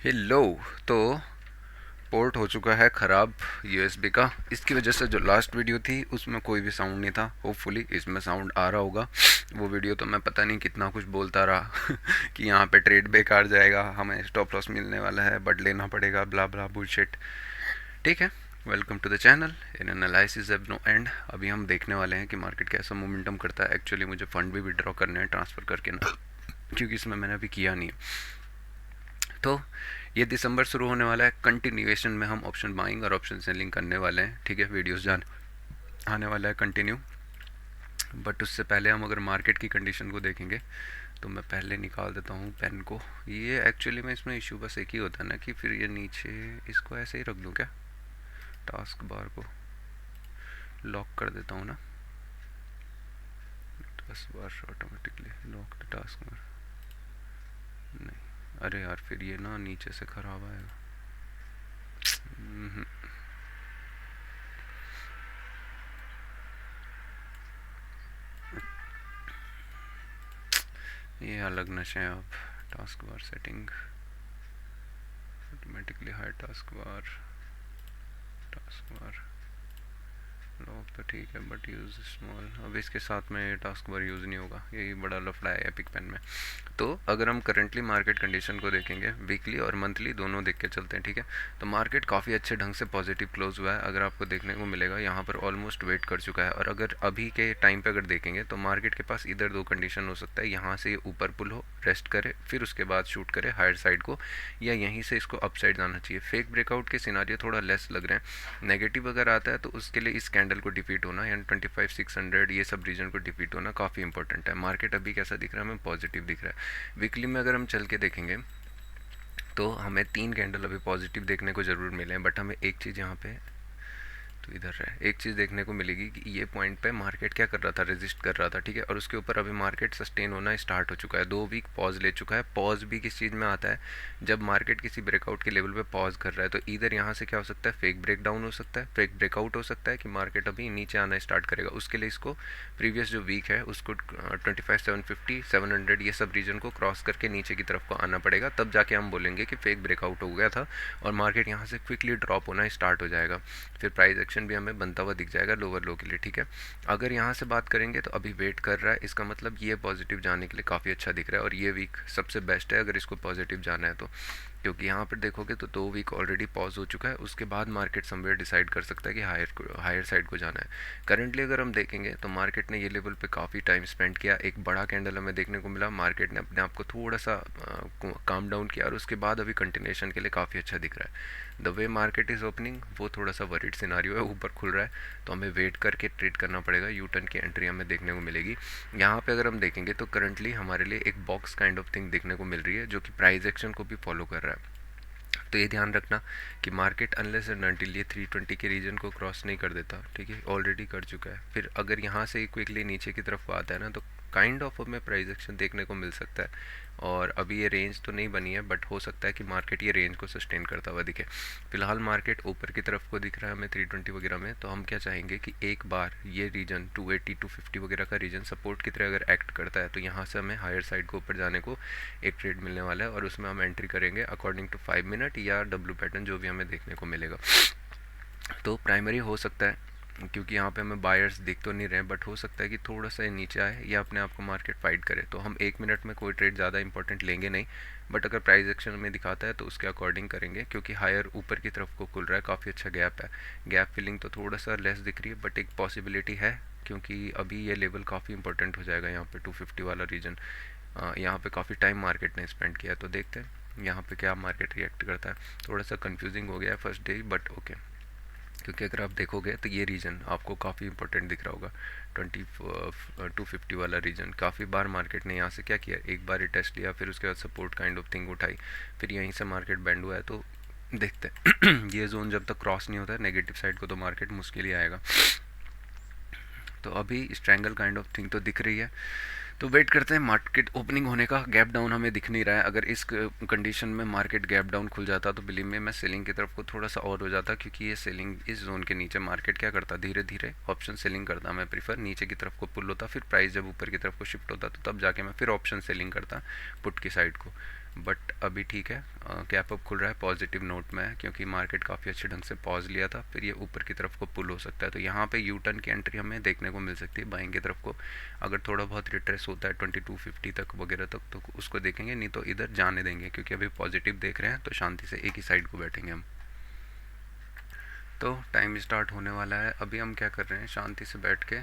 Hello. तो port हो चुका है ख़राब यूएसबी का। इसकी वजह से जो लास्ट वीडियो थी उसमें कोई भी साउंड नहीं था। होपफुली इसमें साउंड आ रहा होगा। वो वीडियो तो मैं पता नहीं कितना कुछ बोलता रहा कि यहाँ पे ट्रेड बेकार जाएगा, हमें स्टॉप लॉस मिलने वाला है, बट लेना पड़ेगा, ब्ला ब्ला बुलशिट। ठीक है, welcome to the channel in analysis एब नो एंड। अभी हम देखने वाले हैं कि मार्केट कैसा मोमेंटम करता है। एक्चुअली मुझे फंड भी विड्रॉ करने हैं ट्रांसफ़र करके ना, क्योंकि इसमें मैंने अभी किया नहीं है। तो ये दिसंबर शुरू होने वाला है। कंटिन्यूएशन में हम ऑप्शन बाइंग और ऑप्शन सेलिंग करने वाले हैं। ठीक है, वीडियोस जान आने वाला है कंटिन्यू। बट उससे पहले हम अगर मार्केट की कंडीशन को देखेंगे तो मैं पहले निकाल देता हूँ पेन को। ये एक्चुअली में इसमें इशू बस एक ही होता है ना कि फिर ये नीचे इसको ऐसे ही रख दूँ क्या, टास्क बार को लॉक कर देता हूँ ना, task bar automatically lock the task bar. नहीं, अरे यार फिर ये ना नीचे से ख़राब आएगा। ये अलग नशे हैं अब। Task bar setting automatically high task bar lock तो ठीक है, बट यूज़ स्मॉल। अब इसके साथ में टास्क बार यूज़ नहीं होगा, यही बड़ा लफड़ा है एपिक पेन में। तो अगर हम करंटली मार्केट कंडीशन को देखेंगे, वीकली और मंथली दोनों देख के चलते हैं। ठीक है, तो मार्केट काफ़ी अच्छे ढंग से पॉजिटिव क्लोज हुआ है। अगर आपको देखने को मिलेगा यहाँ पर ऑलमोस्ट वेट कर चुका है। और अगर अभी के टाइम पे अगर देखेंगे तो मार्केट के पास इधर दो कंडीशन हो सकता है। यहाँ से ये ऊपर पुल हो, रेस्ट करे, फिर उसके बाद शूट करे हायर साइड को, या यहीं से इसको अप साइड जाना चाहिए। फेक ब्रेकआउट के सिनारियो थोड़ा लेस लग रहे हैं। नेगेटिव अगर आता है तो उसके लिए इस कैंडल को डिफीट होना, यानी 25,600 ये सब रीजन को डिफीट होना काफ़ी इंपॉर्टेंट है। मार्केट अभी कैसा दिख रहा है, हमें पॉजिटिव दिख रहा है। वीकली में अगर हम चल के देखेंगे तो हमें 3 कैंडल अभी पॉजिटिव देखने को ज़रूर मिले हैं। बट हमें एक चीज़ यहाँ पे तो इधर है, एक चीज़ देखने को मिलेगी कि ये पॉइंट पे मार्केट क्या कर रहा था, रेजिस्ट कर रहा था। ठीक है, और उसके ऊपर अभी मार्केट सस्टेन होना स्टार्ट हो चुका है। 2 वीक पॉज ले चुका है। पॉज भी किस चीज़ में आता है, जब मार्केट किसी ब्रेकआउट के लेवल पे पॉज कर रहा है। तो इधर यहाँ से क्या हो सकता है, फेक ब्रेक डाउन हो सकता है, फेक ब्रेकआउट हो सकता है कि मार्केट अभी नीचे आना स्टार्ट करेगा। उसके लिए इसको प्रीवियस जो वीक है उसको 25,750 700 ये सब रीजन को क्रॉस करके नीचे की तरफ को आना पड़ेगा, तब जाके हम बोलेंगे कि फेक ब्रेकआउट हो गया था और मार्केट यहाँ से क्विकली ड्रॉप होना स्टार्ट हो जाएगा। फिर प्राइस एक्शन भी हमें बनता हुआ दिख जाएगा लोअर लो के लिए। ठीक है, अगर यहाँ से बात करेंगे तो अभी वेट कर रहा है, इसका मतलब ये पॉजिटिव जाने के लिए काफ़ी अच्छा दिख रहा है। और ये वीक सबसे बेस्ट है अगर इसको पॉजिटिव जाना है तो, क्योंकि यहाँ पर देखोगे तो 2 वीक ऑलरेडी पॉज हो चुका है। उसके बाद मार्केट समवेयर डिसाइड कर सकता है कि हायर साइड को जाना है। करंटली अगर हम देखेंगे तो मार्केट ने ये लेवल पे काफ़ी टाइम स्पेंड किया। एक बड़ा कैंडल हमें देखने को मिला, मार्केट ने अपने आप को थोड़ा सा काम डाउन किया और उसके बाद अभी कंटिन्यूशन के लिए काफ़ी अच्छा दिख रहा है। The way market is opening वो थोड़ा सा वरीड सिनारियो है, ऊपर खुल रहा है तो हमें वेट करके ट्रेड करना पड़ेगा। यू टर्न की एंट्री हमें देखने को मिलेगी। यहाँ पे अगर हम देखेंगे तो करंटली हमारे लिए एक बॉक्स काइंड ऑफ थिंग देखने को मिल रही है जो कि प्राइस एक्शन को भी फॉलो कर रहा है। तो ये ध्यान रखना कि मार्केट अनलेस एंड अनटिल ये 320 के रीजन को क्रॉस नहीं कर देता। ठीक है, ऑलरेडी कर चुका है। फिर अगर यहाँ से क्विकली नीचे की तरफ आता है ना तो काइंड ऑफ हमें प्राइस एक्शन देखने को मिल सकता है। और अभी ये रेंज तो नहीं बनी है, बट हो सकता है कि मार्केट ये रेंज को सस्टेन करता हुआ दिखे। फिलहाल मार्केट ऊपर की तरफ को दिख रहा है हमें 320 वगैरह में। तो हम क्या चाहेंगे कि एक बार ये रीजन 280 250 वगैरह का रीजन सपोर्ट की तरह अगर एक्ट करता है तो यहाँ से हमें हायर साइड को ऊपर जाने को एक ट्रेड मिलने वाला है और उसमें हम एंट्री करेंगे अकॉर्डिंग टू 5 मिनट या डब्ल्यू पैटर्न जो भी हमें देखने को मिलेगा। तो प्राइमरी हो सकता है, क्योंकि यहाँ पे हमें बायर्स दिख तो नहीं रहे, बट हो सकता है कि थोड़ा सा नीचे आए या अपने आप को मार्केट फाइट करे। तो हम 1 मिनट में कोई ट्रेड ज़्यादा इंपॉर्टेंट लेंगे नहीं, बट अगर प्राइस एक्शन में दिखाता है तो उसके अकॉर्डिंग करेंगे, क्योंकि हायर ऊपर की तरफ को खुल रहा है, काफ़ी अच्छा गैप है। गैप फिलिंग तो थोड़ा सा लेस दिख रही है, बट एक पॉसिबिलिटी है, क्योंकि अभी ये लेवल काफ़ी इंपॉर्टेंट हो जाएगा यहाँ पे 250 वाला रीजन। यहाँ पे काफ़ी टाइम मार्केट ने स्पेंड किया है। तो देखते हैं यहाँ पे क्या मार्केट रिएक्ट करता है। थोड़ा सा कंफ्यूजिंग हो गया है फर्स्ट डे, बट ओके, क्योंकि अगर आप देखोगे तो ये रीजन आपको काफ़ी इंपॉर्टेंट दिख रहा होगा। 250 वाला रीजन काफ़ी बार मार्केट ने यहाँ से क्या किया, एक बार ही टेस्ट लिया, फिर उसके बाद सपोर्ट काइंड ऑफ थिंग उठाई, फिर यहीं से मार्केट बैंड हुआ है। तो देखते हैं ये जोन जब तक क्रॉस नहीं होता है नेगेटिव साइड को तो मार्केट मुश्किल ही आएगा। तो अभी स्ट्रैंगल काइंड ऑफ थिंग तो दिख रही है। तो वेट करते हैं मार्केट ओपनिंग होने का। गैप डाउन हमें दिख नहीं रहा है। अगर इस कंडीशन में मार्केट गैप डाउन खुल जाता तो बिलीव में मैं सेलिंग की तरफ को थोड़ा सा और हो जाता, क्योंकि ये सेलिंग इस जोन के नीचे मार्केट क्या करता, धीरे धीरे ऑप्शन सेलिंग करता। मैं प्रीफर नीचे की तरफ को पुल होता, फिर प्राइस जब ऊपर की तरफ को शिफ्ट होता तो तब जाके मैं फिर ऑप्शन सेलिंग करता पुट की साइड को। बट अभी ठीक है, कैप अप खुल रहा है, पॉजिटिव नोट में है क्योंकि मार्केट काफ़ी अच्छे ढंग से पॉज लिया था, फिर ये ऊपर की तरफ को पुल हो सकता है। तो यहाँ पे यू टर्न की एंट्री हमें देखने को मिल सकती है बाइंग की तरफ को। अगर थोड़ा बहुत रिट्रेस होता है 2250 तक वगैरह तक तो उसको देखेंगे, नहीं तो इधर जाने देंगे क्योंकि अभी पॉजिटिव देख रहे हैं तो शांति से एक ही साइड को बैठेंगे हम। तो टाइम स्टार्ट होने वाला है। अभी हम क्या कर रहे हैं, शांति से बैठ के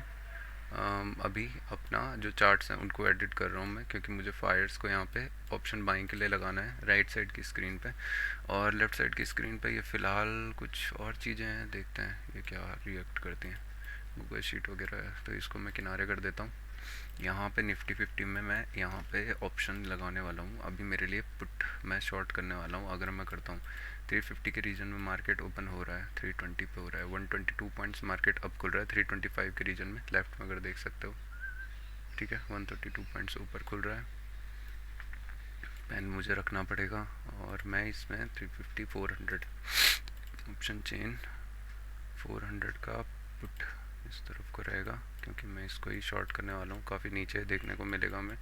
अभी अपना जो चार्ट्स हैं उनको एडिट कर रहा हूँ मैं, क्योंकि मुझे फायर्स को यहाँ पे ऑप्शन बाइंग के लिए लगाना है राइट साइड की स्क्रीन पे। और लेफ़्ट साइड की स्क्रीन पे ये फ़िलहाल कुछ और चीज़ें हैं, देखते हैं ये क्या रिएक्ट करती हैं। गूगल शीट वगैरह है तो इसको मैं किनारे कर देता हूँ। यहाँ पे निफ्टी 50 में मैं यहाँ पे ऑप्शन लगाने वाला हूँ। अभी मेरे लिए पुट मैं शॉर्ट करने वाला हूँ। अगर मैं करता हूँ 350 के रीजन में मार्केट ओपन हो रहा है, 320 पे हो रहा है, 122 पॉइंट्स मार्केट अब खुल रहा है 325 के रीजन में, लेफ्ट में अगर देख सकते हो। ठीक है, 132 पॉइंट्स ऊपर खुल रहा है। पेन मुझे रखना पड़ेगा और मैं इसमें 350 400 ऑप्शन चेन 400 का पुट इस तरफ को रहेगा क्योंकि मैं इसको ही शॉर्ट करने वाला हूँ। काफ़ी नीचे देखने को मिलेगा हमें।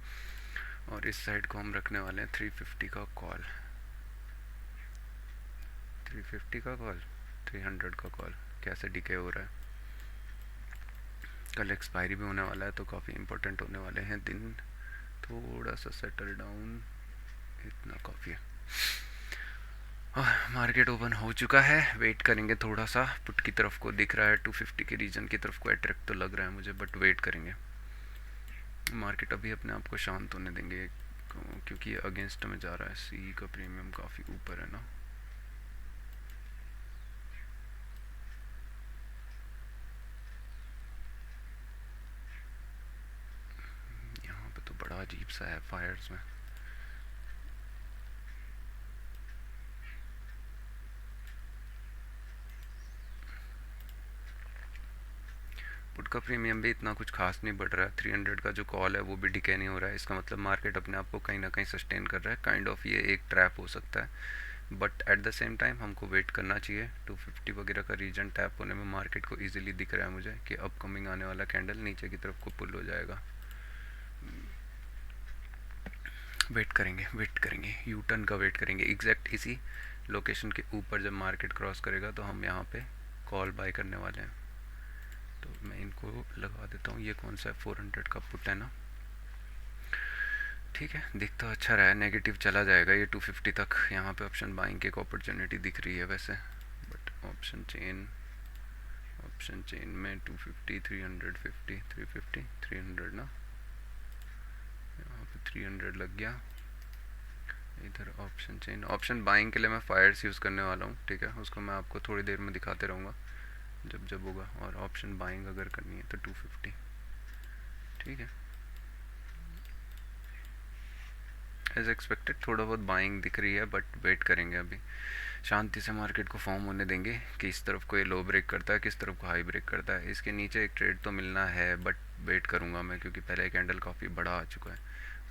और इस साइड को हम रखने वाले हैं 350 का कॉल, 350 का कॉल, 300 का कॉल। कैसे डिके हो रहा है, कल एक्सपायरी भी होने वाला है तो काफ़ी इंपॉर्टेंट होने वाले हैं दिन। थोड़ा सा सेटल डाउन, इतना काफ़ी है। मार्केट ओपन हो चुका है, वेट करेंगे थोड़ा सा। पुट की तरफ को दिख रहा है 250 के रीजन की तरफ को अट्रैक्ट तो लग रहा है मुझे, बट वेट करेंगे। मार्केट अभी अपने आप को शांत होने देंगे क्योंकि अगेंस्ट में जा रहा है। सी का प्रीमियम काफ़ी ऊपर है ना, यहाँ पे तो बड़ा अजीब सा है फायर्स में। पुट का प्रीमियम भी इतना कुछ खास नहीं बढ़ रहा है। 300 का जो कॉल है वो भी डिके नहीं हो रहा है। इसका मतलब मार्केट अपने आप को कहीं ना कहीं सस्टेन कर रहा है। काइंड ऑफ ये एक ट्रैप हो सकता है, but at the same time हमको वेट करना चाहिए। 250 वगैरह का रीजन टैप होने में मार्केट को इजीली दिख रहा है मुझे कि अपकमिंग आने वाला कैंडल नीचे की तरफ को पुल हो जाएगा। वेट करेंगे यू टर्न का वेट करेंगे। एग्जैक्ट इसी लोकेशन के ऊपर जब मार्केट क्रॉस करेगा तो हम यहाँ पे कॉल बाय करने वाले हैं। तो मैं इनको लगा देता हूँ। ये कौन सा है, 400 का पुट है ना। ठीक है, दिख तो अच्छा रहा है, नेगेटिव चला जाएगा ये 250 तक। यहाँ पे ऑप्शन बाइंग की एक अपॉर्चुनिटी दिख रही है वैसे, बट ऑप्शन चेन में 250 350 350 300 ना, यहाँ पे 300 लग गया। इधर ऑप्शन चेन, ऑप्शन बाइंग के लिए मैं फायर्स यूज़ करने वाला हूँ। ठीक है, उसको मैं आपको थोड़ी देर में दिखाते रहूँगा जब जब होगा। और ऑप्शन बाइंग अगर करनी है तो 250। ठीक है, एज एक्सपेक्टेड थोड़ा बहुत बाइंग दिख रही है, बट वेट करेंगे अभी। शांति से मार्केट को फॉर्म होने देंगे कि इस तरफ को ये लो ब्रेक करता है, किस तरफ को हाई ब्रेक करता है। इसके नीचे एक ट्रेड तो मिलना है, बट वेट करूँगा मैं क्योंकि पहले कैंडल काफ़ी बड़ा आ चुका है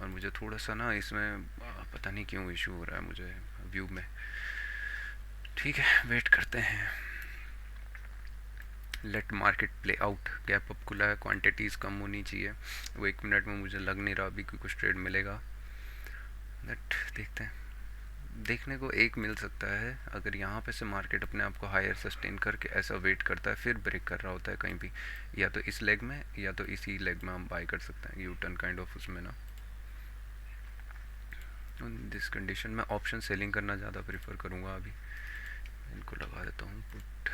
और मुझे थोड़ा सा ना इसमें पता नहीं क्यों इशू हो रहा है मुझे व्यू में। ठीक है, वेट करते हैं। Let market play out. Gap up खुला है, क्वांटिटीज़ कम होनी चाहिए। वो 1 मिनट में मुझे लग नहीं रहा अभी कि कुछ ट्रेड मिलेगा, बट देखते हैं। देखने को एक मिल सकता है अगर यहाँ पे से मार्केट अपने आप को हायर सस्टेन करके ऐसा वेट करता है, फिर ब्रेक कर रहा होता है कहीं भी, या तो इस लेग में या तो इसी लेग में हम बाय कर सकते हैं, यू टर्न काइंड ऑफ उसमें ना। दिस कंडीशन में ऑप्शन सेलिंग करना ज़्यादा प्रेफर करूँगा अभी। इनको लगा देता हूँ पुट।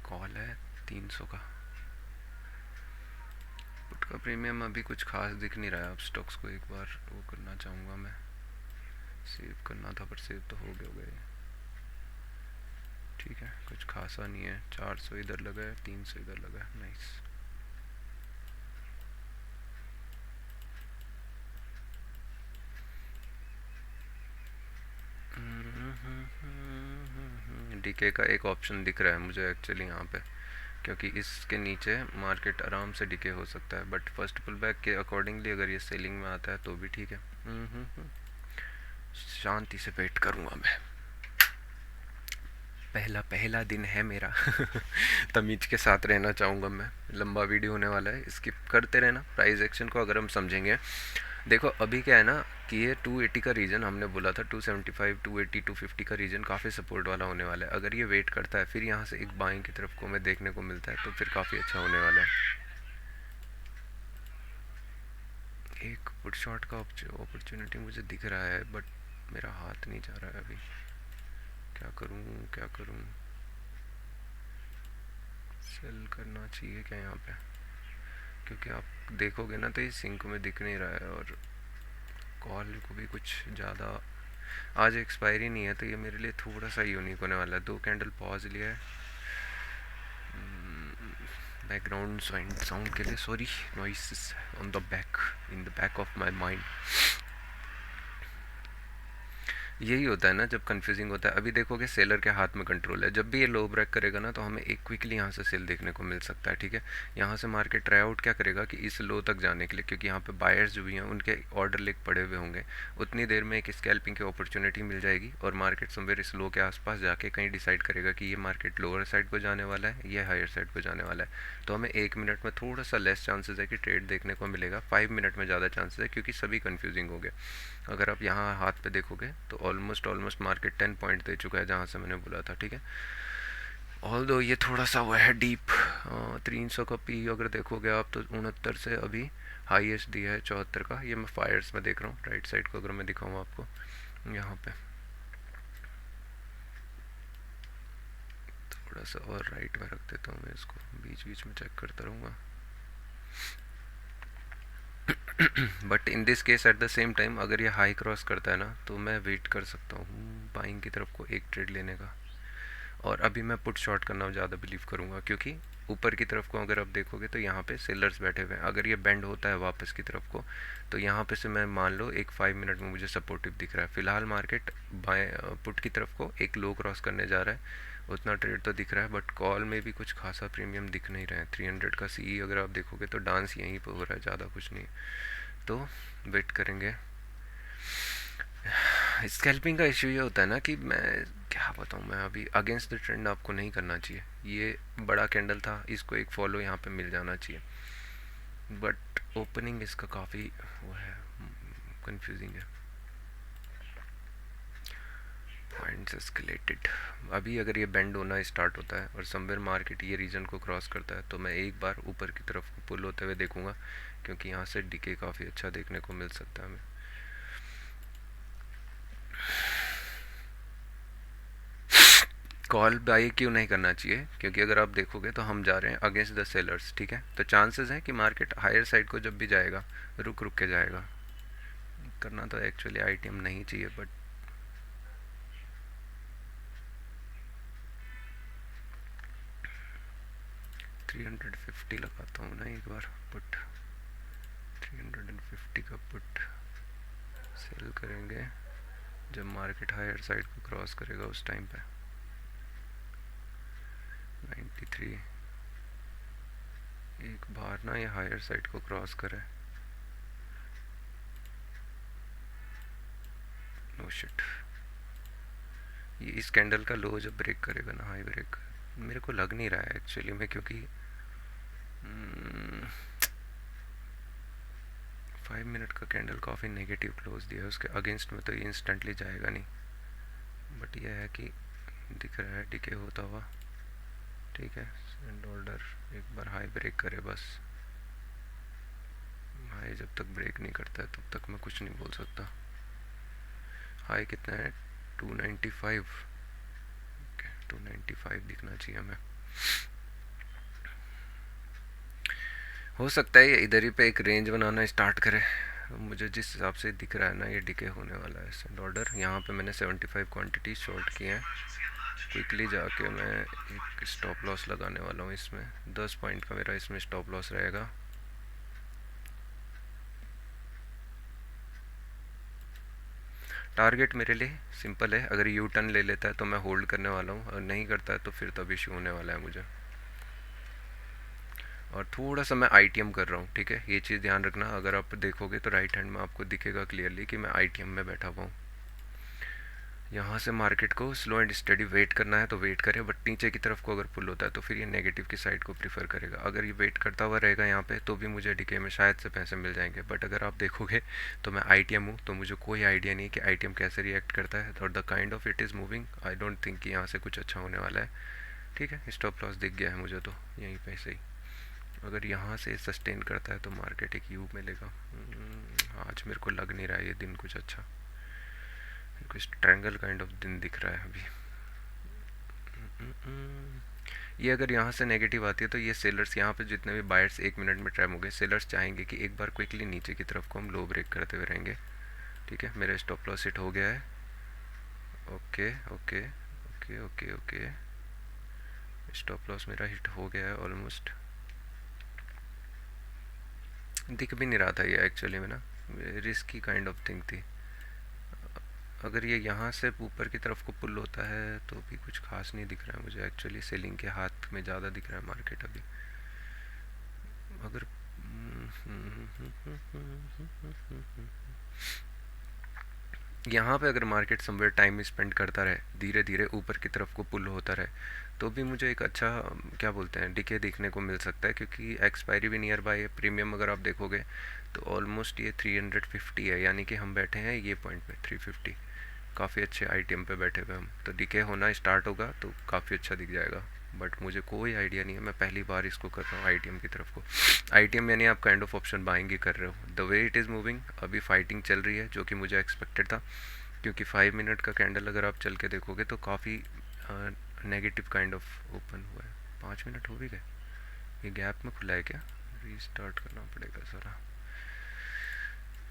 कॉल है 300 का। पुट का प्रीमियम अभी कुछ खास दिख नहीं रहा है। अब स्टॉक्स को एक बार वो करना चाहूँगा मैं, सेव करना था पर सेव तो हो गए। ठीक है, कुछ खासा नहीं है। 400 इधर लगा है, 300 इधर लगा है। नाइस। डीके का एक ऑप्शन दिख रहा है मुझे एक्चुअली यहाँ पे, क्योंकि इसके नीचे मार्केट आराम से डिके हो सकता है, बट फर्स्ट पुल बैक के अकॉर्डिंगली अगर ये सेलिंग में आता है तो भी ठीक है। शांति से वेट करूँगा मैं। पहला दिन है मेरा तमीज के साथ रहना चाहूँगा मैं। लंबा वीडियो होने वाला है, स्किप करते रहना। प्राइस एक्शन को अगर हम समझेंगे, देखो अभी क्या है ना कि ये 280 का रीजन हमने बोला था, 275 280 250 का रीजन काफ़ी सपोर्ट वाला होने वाला है। अगर ये वेट करता है फिर यहाँ से एक बाइंग की तरफ को हमें देखने को मिलता है तो फिर काफ़ी अच्छा होने वाला है। एक पुट शॉट का अपॉर्चुनिटी मुझे दिख रहा है बट मेरा हाथ नहीं जा रहा है अभी। क्या करूँ क्या करूँ? सेल करना चाहिए क्या यहाँ पे? क्योंकि आप देखोगे ना तो ये सिंक में दिख नहीं रहा है और कॉल को भी कुछ ज़्यादा आज एक्सपायरी नहीं है तो ये मेरे लिए थोड़ा सा यूनिक होने वाला है। 2 कैंडल पॉज लिया है बैकग्राउंड साउंड के लिए sorry, noise on the back in the back of my mind. यही होता है ना जब कंफ्यूजिंग होता है। अभी देखोगे सेलर के हाथ में कंट्रोल है, जब भी ये लो ब्रेक करेगा ना तो हमें एक क्विकली यहाँ से सेल देखने को मिल सकता है। ठीक है, यहाँ से मार्केट ट्राई आउट क्या करेगा कि इस लो तक जाने के लिए, क्योंकि यहाँ पे बायर्स जो भी हैं उनके ऑर्डर लेग पड़े हुए होंगे, उतनी देर में एक स्कैल्पिंग की अपॉर्चुनिटी मिल जाएगी और मार्केट समवेयर इस लो के आसपास जाके कहीं डिसाइड करेगा कि ये मार्केट लोअर साइड को जाने वाला है या हायर साइड को जाने वाला है। तो हमें 1 मिनट में थोड़ा सा लेस चांसेस है कि ट्रेड देखने को मिलेगा, 5 मिनट में ज़्यादा चांसेस है क्योंकि सभी कन्फ्यूजिंग हो गए। अगर आप यहाँ हाथ पे देखोगे तो ऑलमोस्ट मार्केट 10 पॉइंट दे चुका है जहाँ से मैंने बोला था। ठीक है, ऑल दो ये थोड़ा सा वो है डीप। 300 का पी अगर देखोगे आप तो 69 से अभी हाईएस्ट दिया है 74 का। ये मैं फायर्स में देख रहा हूँ, राइट साइड को अगर मैं दिखाऊँ आपको यहाँ पे थोड़ा सा और राइट में रख देता हूँ मैं इसको, बीच बीच में चेक करता रहूँगा। But in this case at the same time अगर ये हाई क्रॉस करता है ना तो मैं वेट कर सकता हूँ बाइंग की तरफ को एक ट्रेड लेने का। और अभी मैं पुट शॉर्ट करना ज़्यादा बिलीव करूँगा क्योंकि ऊपर की तरफ को अगर आप देखोगे तो यहाँ पे सेलर्स बैठे हुए हैं। अगर ये बेंड होता है वापस की तरफ को तो यहाँ पे से मैं मान लो एक 5 मिनट में मुझे सपोर्टिव दिख रहा है। फिलहाल मार्केट बाएं पुट की तरफ को एक लो क्रॉस करने जा रहा है, उतना ट्रेड तो दिख रहा है बट कॉल में भी कुछ खासा प्रीमियम दिख नहीं रहा है। 300 का सी अगर आप देखोगे तो डांस यहीं पर हो रहा है, ज़्यादा कुछ नहीं। तो वेट करेंगे। स्कैल्पिंग का इशू ये होता है ना कि मैं क्या बताऊँ, मैं अभी अगेंस्ट द ट्रेंड आपको नहीं करना चाहिए। ये बड़ा कैंडल था, इसको एक फॉलो यहाँ पे मिल जाना चाहिए बट ओपनिंग इसका काफ़ी वो है, कंफ्यूजिंग है। Points escalated. अभी अगर ये बेंड होना स्टार्ट होता है और समवेयर मार्केट ये रीजन को क्रॉस करता है तो मैं एक बार ऊपर की तरफ पुल होते हुए देखूंगा क्योंकि यहाँ से डिके काफ़ी अच्छा देखने को मिल सकता है हमें। कॉल बाई क्यों नहीं करना चाहिए? क्योंकि अगर आप देखोगे तो हम जा रहे हैं अगेंस्ट द सेलर्स। ठीक है, तो चांसेस हैं कि मार्केट हायर साइड को जब भी जाएगा रुक रुक के जाएगा। करना तो एक्चुअली आईटीएम नहीं चाहिए बट 350 लगाता हूँ ना एक बार पुट। 350 का पुट सेल करेंगे जब मार्केट हायर साइड को क्रॉस करेगा उस टाइम पे। 93 एक बार ना ये हायर साइड को क्रॉस करे। नो शिट, ये इस कैंडल का लो जब ब्रेक करेगा ना, हाई ब्रेक, मेरे को लग नहीं रहा है एक्चुअली में क्योंकि 5 मिनट का कैंडल काफ़ी नेगेटिव क्लोज दिया है, उसके अगेंस्ट में तो ये इंस्टेंटली जाएगा नहीं बट यह है कि दिख रहा है डिके होता हुआ। ठीक है, सेंड ऑर्डर एक बार हाई ब्रेक करे बस। हाई जब तक ब्रेक नहीं करता है तब तक मैं कुछ नहीं बोल सकता। हाई कितना है? 295। ओके, 295 दिखना चाहिए हमें। हो सकता है ये इधर ही पे एक रेंज बनाना स्टार्ट करे। मुझे जिस हिसाब से दिख रहा है ना ये डिके होने वाला है। सेंड ऑर्डर यहाँ पे मैंने 75 क्वांटिटी शॉर्ट किए हैं। क्विकली जाके मैं एक स्टॉप लॉस लगाने वाला हूँ इसमें। 10 पॉइंट का मेरा इसमें स्टॉप लॉस रहेगा। टारगेट मेरे लिए सिंपल है, अगर यू टर्न ले लेता है तो मैं होल्ड करने वाला हूँ और नहीं करता है तो फिर तब इशू होने वाला है मुझे। और थोड़ा सा मैं आईटीएम कर रहा हूँ। ठीक है, ये चीज़ ध्यान रखना। अगर आप देखोगे तो राइट हैंड में आपको दिखेगा क्लियरली कि मैं आईटीएम में बैठा हुआ हूँ। यहाँ से मार्केट को स्लो एंड स्टडी वेट करना है तो वेट करे, बट नीचे की तरफ को अगर पुल होता है तो फिर ये नेगेटिव की साइड को प्रीफर करेगा। अगर ये वेट करता हुआ रहेगा यहाँ पे तो भी मुझे डीके में शायद से पैसे मिल जाएंगे, बट अगर आप देखोगे तो मैं आईटीएम हूँ तो मुझे कोई आइडिया नहीं कि आईटीएम कैसे रिएक्ट करता है, और the kind of it is moving, I don't think कि यहाँ से कुछ अच्छा होने वाला है। ठीक है, स्टॉप लॉस दिख गया है मुझे तो यहीं पे से ही। अगर यहाँ से सस्टेन करता है तो मार्केट एक यू मिलेगा। आज मेरे को लग नहीं रहा है ये दिन कुछ अच्छा, कुछ ट्रायंगल काइंड ऑफ दिन दिख रहा है अभी। ये अगर यहाँ से नेगेटिव आती है तो ये सेलर्स, यहाँ पे जितने भी बायर्स 1 मिनट में ट्रैप हो गए, सेलर्स चाहेंगे कि एक बार क्विकली नीचे की तरफ को हम लो ब्रेक करते हुए रहेंगे। ठीक है, मेरा स्टॉप लॉस हिट हो गया है। Okay okay okay okay okay, stop loss मेरा हिट हो गया है ऑलमोस्ट। दिख भी नहीं रहा था ये एक्चुअली में ना, रिस्की काइंड ऑफ थिंग थी। अगर ये यहाँ से ऊपर की तरफ को पुल होता है तो भी कुछ खास नहीं दिख रहा है मुझे एक्चुअली, सेलिंग के हाथ में ज़्यादा दिख रहा है मार्केट अभी। अगर यहाँ पे अगर मार्केट समवेयर टाइम स्पेंड करता रहे, धीरे धीरे ऊपर की तरफ को पुल होता रहे, तो भी मुझे एक अच्छा क्या बोलते हैं डिके देखने को मिल सकता है, क्योंकि एक्सपायरी भी नियर बाय है। प्रीमियम अगर आप देखोगे तो ऑलमोस्ट ये 350 है, यानी कि हम बैठे हैं ये पॉइंट पे 350, काफ़ी अच्छे आईटीएम पे बैठे हुए हम। तो डीके होना स्टार्ट होगा तो काफ़ी अच्छा दिख जाएगा, बट मुझे कोई आइडिया नहीं है, मैं पहली बार इसको कर रहा हूँ आईटीएम की तरफ को। आईटीएम यानी आप काइंड ऑफ ऑप्शन बाइंग ही कर रहे हो। The way it is moving, अभी फाइटिंग चल रही है जो कि मुझे एक्सपेक्टेड था, क्योंकि 5 मिनट का कैंडल अगर आप चल के देखोगे तो काफ़ी नेगेटिव काइंड ऑफ ओपन हुआ है। 5 मिनट हो भी गए, ये गैप में खुला है क्या? रीस्टार्ट करना पड़ेगा ज़रा।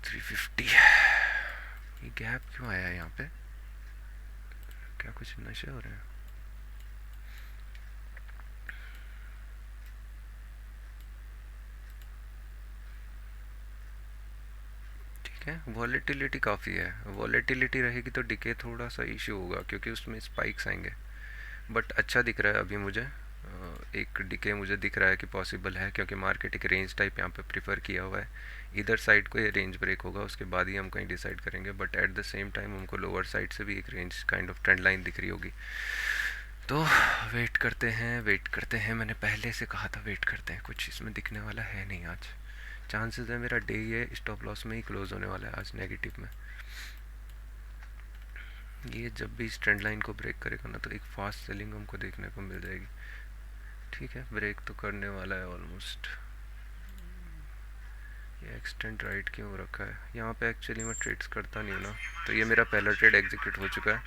350, ये गैप क्यों आया है यहाँ पे? क्या कुछ नशे हो रहे हैं? ठीक है, वॉलेटिलिटी काफ़ी है, वॉलेटिलिटी रहेगी तो डिके थोड़ा सा इशू होगा क्योंकि उसमें स्पाइक्स आएंगे, बट अच्छा दिख रहा है अभी मुझे। एक डिके मुझे दिख रहा है कि पॉसिबल है, क्योंकि मार्केट एक रेंज टाइप यहाँ पे प्रीफर किया हुआ है। इधर साइड को ये रेंज ब्रेक होगा उसके बाद ही हम कहीं डिसाइड करेंगे, but at the same time हमको लोअर साइड से भी एक range kind of trend line दिख रही होगी। तो वेट करते हैं वेट करते हैं, मैंने पहले से कहा था वेट करते हैं, कुछ इसमें दिखने वाला है नहीं आज। चांसेस है मेरा डे ये स्टॉप लॉस में ही क्लोज होने वाला है आज नेगेटिव में। ये जब भी इस ट्रेंड लाइन को ब्रेक करेगा ना तो एक फास्ट सेलिंग हमको देखने को मिल जाएगी। ठीक है, ब्रेक तो करने वाला है ऑलमोस्ट। ये एक्सटेंड राइट क्यों हो रखा है यहाँ पे? एक्चुअली मैं ट्रेड्स करता नहीं हूँ ना, तो ये मेरा पहला ट्रेड एग्जीक्यूट हो चुका है।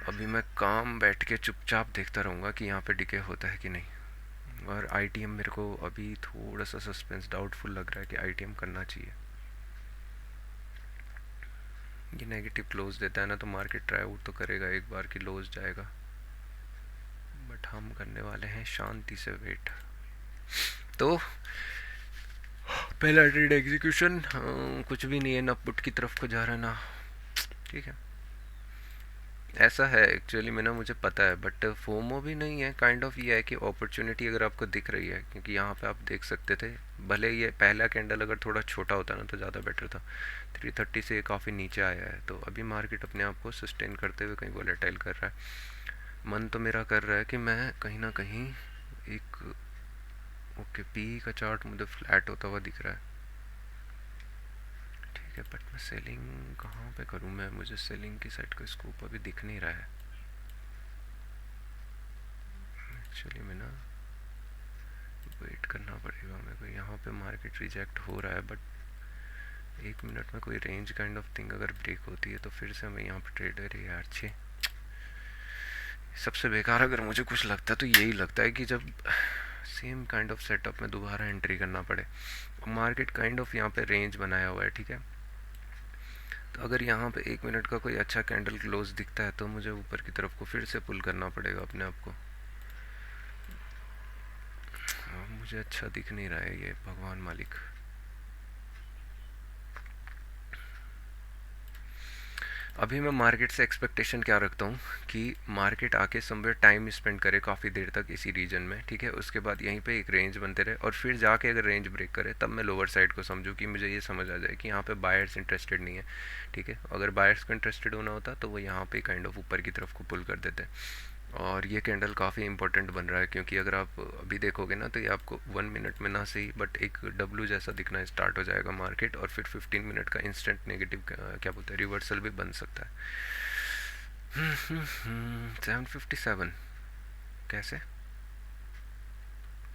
अभी मैं काम बैठ के चुपचाप देखता रहूँगा कि यहाँ पे डिके होता है कि नहीं। और आईटीएम मेरे को अभी थोड़ा सा सस्पेंस डाउटफुल लग रहा है कि आईटीएम करना चाहिए। ये नेगेटिव क्लोज देता है ना तो मार्केट ट्राई आउट तो करेगा एक बार कि लोज जाएगा, बट हम करने वाले हैं शांति से वेट। तो पहला ट्रेड एग्जीक्यूशन, कुछ भी नहीं है ना, पुट की तरफ को जा रहा है ना। ठीक है, ऐसा है एक्चुअली में ना, मुझे पता है, बट फोमो भी नहीं है, काइंड ऑफ ये है कि अपॉर्चुनिटी अगर आपको दिख रही है, क्योंकि यहाँ पे आप देख सकते थे, भले ये पहला कैंडल अगर थोड़ा छोटा होता ना तो ज़्यादा बेटर था। 330 से काफ़ी नीचे आया है, तो अभी मार्केट अपने आप को सस्टेन करते हुए कहीं वॉलेटाइल कर रहा है। मन तो मेरा कर रहा है कि मैं कहीं ना कहीं एक, ओके पी का चार्ट मुझे फ्लैट होता हुआ दिख रहा है। ठीक है, बट मैं सेलिंग कहाँ पे करूँ? मैं, मुझे सेलिंग की साइड का स्कोप अभी दिख नहीं रहा है एक्चुअली में ना, वेट करना पड़ेगा मेरे को। यहाँ पे मार्केट रिजेक्ट हो रहा है, बट 1 मिनट में कोई रेंज काइंड ऑफ थिंग अगर ब्रेक होती है तो फिर से हमें यहाँ पे ट्रेडर है यार। छे, सबसे बेकार अगर मुझे कुछ लगता है तो यही लगता है कि जब सेम काइंड ऑफ सेटअप में दोबारा एंट्री करना पड़े। मार्केट काइंड ऑफ यहाँ पे रेंज बनाया हुआ है, ठीक है, तो अगर यहाँ पे 1 मिनट का कोई अच्छा कैंडल क्लोज दिखता है तो मुझे ऊपर की तरफ को फिर से पुल करना पड़ेगा अपने आप को। मुझे अच्छा दिख नहीं रहा है ये, भगवान मालिक। अभी मैं मार्केट से एक्सपेक्टेशन क्या रखता हूँ कि मार्केट आके समवेयर टाइम स्पेंड करे काफ़ी देर तक इसी रीजन में, ठीक है, उसके बाद यहीं पे एक रेंज बनते रहे और फिर जाके अगर रेंज ब्रेक करे तब मैं लोअर साइड को समझूँ कि मुझे ये समझ आ जाए कि यहाँ पे बायर्स इंटरेस्टेड नहीं है, ठीक है। अगर बायर्स को इंटरेस्टेड होना होता तो वो यहाँ पे काइंड ऑफ ऊपर की तरफ को पुल कर देते। और ये कैंडल काफ़ी इंपॉर्टेंट बन रहा है क्योंकि अगर आप अभी देखोगे ना तो ये आपको 1 मिनट में ना सही बट एक डब्लू जैसा दिखना स्टार्ट हो जाएगा मार्केट, और फिर 15 मिनट का इंस्टेंट नेगेटिव क्या बोलते हैं रिवर्सल भी बन सकता है। 757 कैसे,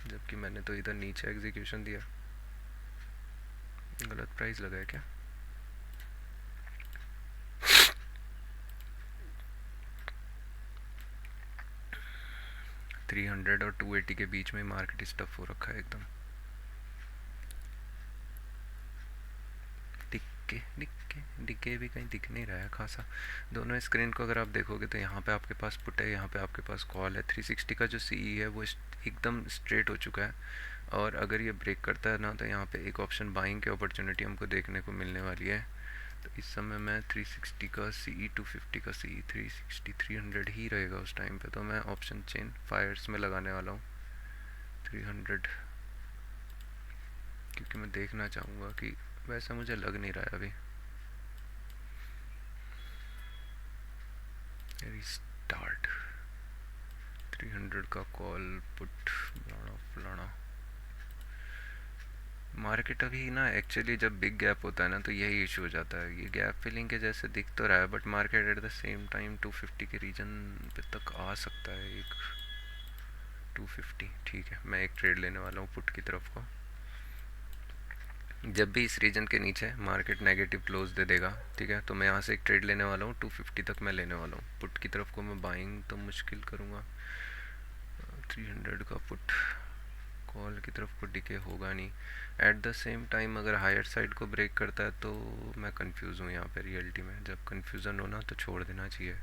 जबकि मैंने तो इधर नीचे एग्जीक्यूशन दिया, गलत प्राइस लगा है क्या? थ्री हंड्रेड और 280 के बीच में मार्केट स्टफ हो रखा है एकदम। डिक्के डिक्के डिक्के भी कहीं दिख नहीं रहा है खासा। दोनों स्क्रीन को अगर आप देखोगे तो यहाँ पे आपके पास पुट है, यहाँ पे आपके पास कॉल है। 360 का जो सीई है वो एकदम स्ट्रेट हो चुका है, और अगर ये ब्रेक करता है ना तो यहाँ पे एक ऑप्शन बाइंग की अपॉर्चुनिटी हमको देखने को मिलने वाली है। तो इस समय मैं 360 का सीई 250 का सीई 360 300 ही रहेगा उस टाइम पे, तो मैं ऑप्शन चेन फायर्स में लगाने वाला हूँ 300, क्योंकि मैं देखना चाहूँगा कि वैसा मुझे लग नहीं रहा है अभी। रिस्टार्ट 300 का कॉल पुट फलाना फलाना। मार्केट अभी ना एक्चुअली जब बिग गैप होता है ना तो यही इशू हो जाता है, ये गैप फिलिंग के जैसे दिख तो रहा है but market at the same time 250 के रीजन पे तक आ सकता है। एक 250 ठीक है, मैं एक ट्रेड लेने वाला हूँ पुट की तरफ को। जब भी इस रीजन के नीचे मार्केट नेगेटिव क्लोज दे देगा, ठीक है, तो मैं यहाँ से एक ट्रेड लेने वाला हूँ 250 तक मैं लेने वाला हूँ। पुट की तरफ को मैं बाइंग तो मुश्किल करूँगा, 300 का पुट। कॉल की तरफ को डिके होगा नहीं। एट द सेम टाइम अगर हायर साइड को ब्रेक करता है तो मैं कंफ्यूज हूँ यहाँ पे रियलिटी में। जब कंफ्यूजन हो ना तो छोड़ देना चाहिए।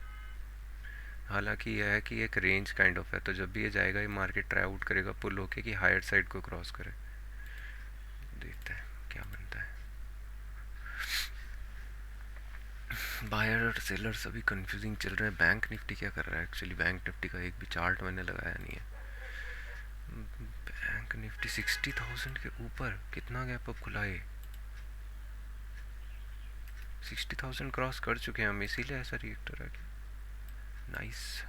हालांकि यह है कि एक रेंज काइंड ऑफ है, तो जब भी ये जाएगा ये मार्केट ट्राई आउट करेगा पुल होके कि हायर साइड को क्रॉस करे। देखते हैं क्या बनता है। बायर और सेलर सभी कंफ्यूजिंग चल रहे हैं। बैंक निफ्टी क्या कर रहा है एक्चुअली? बैंक निफ्टी का एक भी चार्ट मैंने लगाया नहीं है। बैंक निफ्टी 60,000 के ऊपर कितना गैप अप खुला है? 60,000 क्रॉस कर चुके हैं हम, इसीलिए ऐसा रिएक्टर है। नाइस।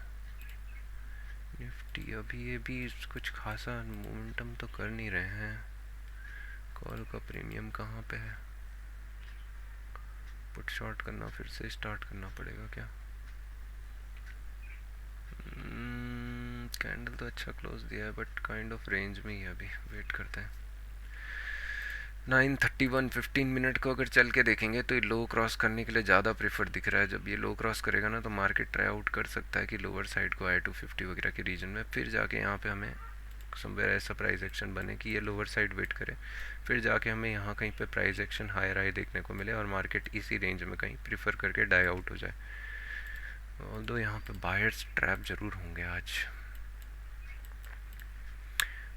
निफ्टी अभी ये भी कुछ खासा मोमेंटम तो कर नहीं रहे हैं। कॉल का प्रीमियम कहाँ पे है? पुट शॉर्ट करना फिर से स्टार्ट करना पड़ेगा क्या? कैंडल तो अच्छा क्लोज दिया है बट काइंड ऑफ रेंज में ही है, अभी वेट करते हैं। 9:31 15 मिनट को अगर चल के देखेंगे तो ये लो क्रॉस करने के लिए ज़्यादा प्रेफर दिख रहा है। जब ये लो क्रॉस करेगा ना तो मार्केट ट्राई आउट कर सकता है कि लोअर साइड को आए 250 वगैरह के रीजन में, फिर जाके यहाँ पे हमें समवेयर ऐसा प्राइस एक्शन बने कि ये लोअर साइड वेट करे, फिर जाके हमें यहाँ कहीं पे प्राइस एक्शन हायर हाई देखने को मिले और मार्केट इसी रेंज में कहीं प्रीफर करके डाई आउट हो जाए। ऑल्दो यहाँ पे बायर्स ट्रैप ज़रूर होंगे आज।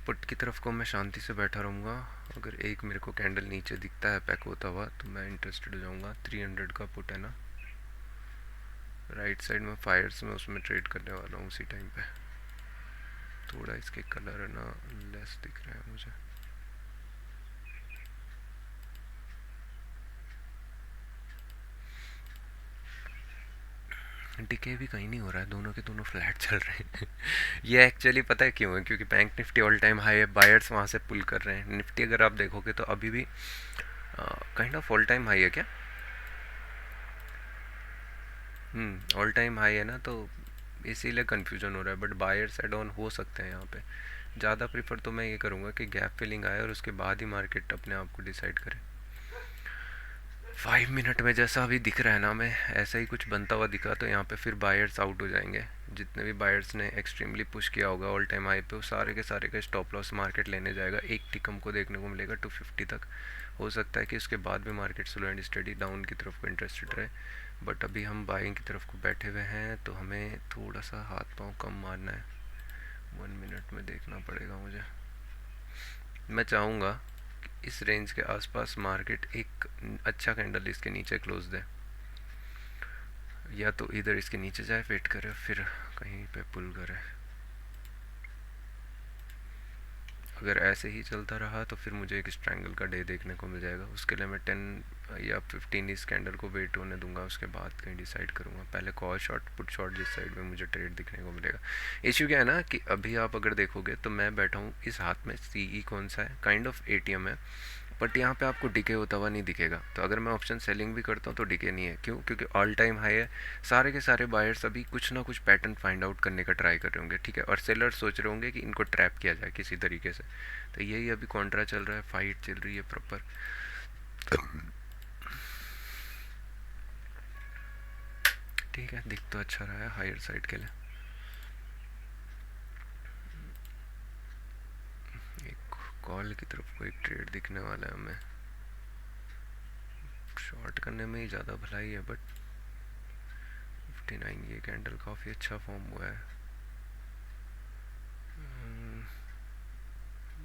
पुट की तरफ को मैं शांति से बैठा रहूँगा। अगर एक मेरे को कैंडल नीचे दिखता है पैक होता हुआ तो मैं इंटरेस्टेड हो जाऊँगा। 300 का पुट है ना, राइट साइड में फायर्स में उसमें ट्रेड करने वाला हूँ उसी टाइम पे। थोड़ा इसके कलर है ना लेस दिख रहा है मुझे। डिके भी कहीं नहीं हो रहा है, दोनों के दोनों फ्लैट चल रहे हैं। ये एक्चुअली पता है क्यों है? क्योंकि bank Nifty all time high है, बायर्स वहाँ से पुल कर रहे हैं। निफ्टी अगर आप देखोगे तो अभी भी kind of all time high है क्या? ऑल टाइम हाई है ना, तो इसीलिए कन्फ्यूजन हो रहा है। बट बायर्स एड ऑन हो सकते हैं यहाँ पे। ज़्यादा प्रीफर तो मैं ये करूँगा कि गैप फिलिंग आए और उसके बाद ही मार्केट अपने आप को डिसाइड करे। 5 मिनट में जैसा अभी दिख रहा है ना, मैं ऐसा ही कुछ बनता हुआ दिखा तो यहाँ पे फिर बायर्स आउट हो जाएंगे। जितने भी बायर्स ने एक्सट्रीमली पुश किया होगा ऑल टाइम हाई पे वो सारे के सारे का स्टॉप लॉस मार्केट लेने जाएगा। एक टिक हमको देखने को मिलेगा 250 तक। हो सकता है कि उसके बाद भी market slow and study down की तरफ को इंटरेस्टेड रहे, बट अभी हम बाइंग की तरफ को बैठे हुए हैं तो हमें थोड़ा सा हाथ पाँव कम मारना है। 1 मिनट में देखना पड़ेगा मुझे। मैं चाहूँगा इस रेंज के आसपास मार्केट एक अच्छा कैंडल इसके नीचे क्लोज दे। या तो इधर इसके नीचे जाए वेट करे, फिर कहीं पे पुल करे। अगर ऐसे ही चलता रहा तो फिर मुझे एक स्ट्रैंगल का डे देखने को मिल जाएगा। उसके लिए मैं 10 या 15 इस कैंडल को वेट होने दूंगा, उसके बाद कहीं डिसाइड करूंगा। पहले कॉल शॉट पुट शॉट जिस साइड में मुझे ट्रेड दिखने को मिलेगा। इश्यू क्या है ना कि अभी आप अगर देखोगे तो मैं बैठा हूँ इस हाथ में, सीई कौन सा है, काइंड ऑफ एटीएम है, बट यहाँ पे आपको डिके होता हुआ नहीं दिखेगा। तो अगर मैं ऑप्शन सेलिंग भी करता हूँ तो डिके नहीं है। क्यों? क्योंकि ऑल टाइम हाई है। सारे के सारे बायर्स अभी कुछ ना कुछ पैटर्न फाइंड आउट करने का ट्राई कर रहे होंगे, ठीक है, और सेलर सोच रहे होंगे कि इनको ट्रैप किया जाए किसी तरीके से। तो यही अभी कॉन्ट्रा चल रहा है, फाइट चल रही है प्रॉपर। ठीक है, दिख तो अच्छा रहा है हायर साइड के लिए। एक कॉल की तरफ कोई ट्रेड दिखने वाला है हमें। शॉर्ट करने में ही ज़्यादा भलाई है, बट 59 ये कैंडल काफ़ी अच्छा फॉर्म हुआ है,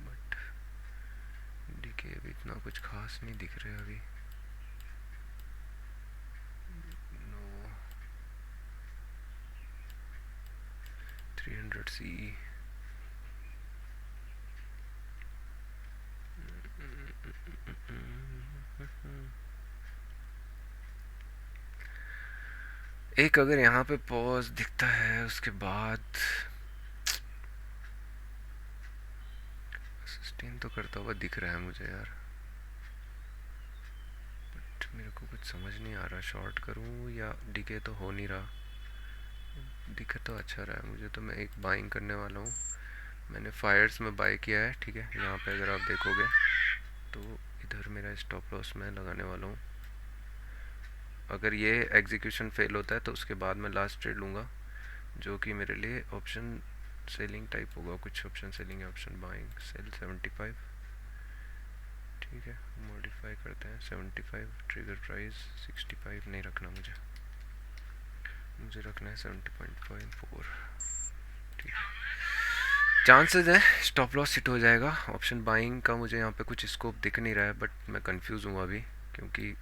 बट डीके अभी इतना कुछ खास नहीं दिख रहा अभी। नो 300 सी। एक अगर यहाँ पे पॉज दिखता है उसके बाद सस्टेन तो करता हुआ दिख रहा है मुझे यार, बट मेरे को कुछ समझ नहीं आ रहा शॉर्ट करूँ या डीके तो हो नहीं रहा। दिख तो अच्छा रहा है मुझे, तो मैं एक बाइंग करने वाला हूँ। मैंने फायर्स में बाई किया है, ठीक है। यहाँ पे अगर आप देखोगे तो इधर मेरा स्टॉप लॉस मैं लगाने वाला हूँ। अगर ये एग्जीक्यूशन फेल होता है तो उसके बाद मैं लास्ट ट्रेड लूँगा, जो कि मेरे लिए ऑप्शन सेलिंग टाइप होगा, कुछ ऑप्शन सेलिंग या ऑप्शन बाइंग। सेल 75, ठीक है, मॉडिफाई करते हैं 75। ट्रिगर प्राइस 65 नहीं रखना मुझे, मुझे रखना है 70.54, ठीक है। चांसेस है स्टॉप लॉस हिट हो जाएगा। ऑप्शन बाइंग का मुझे यहाँ पे कुछ स्कोप दिख नहीं रहा है, बट मैं कंफ्यूज हूँ अभी, क्योंकि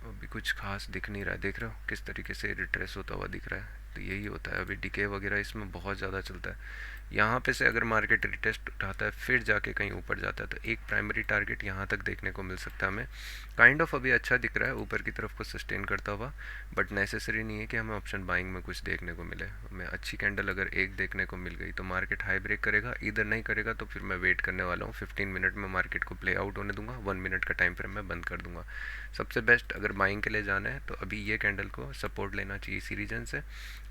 अभी कुछ खास दिख नहीं रहा है। देख रहे हो किस तरीके से रिट्रेस होता हुआ दिख रहा है। तो यही होता है, अभी डिके वगैरह इसमें बहुत ज़्यादा चलता है। यहाँ पे से अगर मार्केट रिटेस्ट उठाता है फिर जाके कहीं ऊपर जाता है, तो एक प्राइमरी टारगेट यहाँ तक देखने को मिल सकता है हमें। काइंड ऑफ अभी अच्छा दिख रहा है ऊपर की तरफ को सस्टेन करता हुआ, बट नेसेसरी नहीं है कि हमें ऑप्शन बाइंग में कुछ देखने को मिले। हमें अच्छी कैंडल अगर एक देखने को मिल गई तो मार्केट हाई ब्रेक करेगा, इधर नहीं करेगा तो फिर मैं वेट करने वाला हूँ। 15 मिनट में मार्केट को प्ले आउट होने दूंगा, 1 मिनट का टाइम फ्रेम मैं बंद कर दूंगा। सबसे बेस्ट अगर बाइंग के लिए जाना है तो अभी ये कैंडल को सपोर्ट लेना चाहिए इसी रीजन से,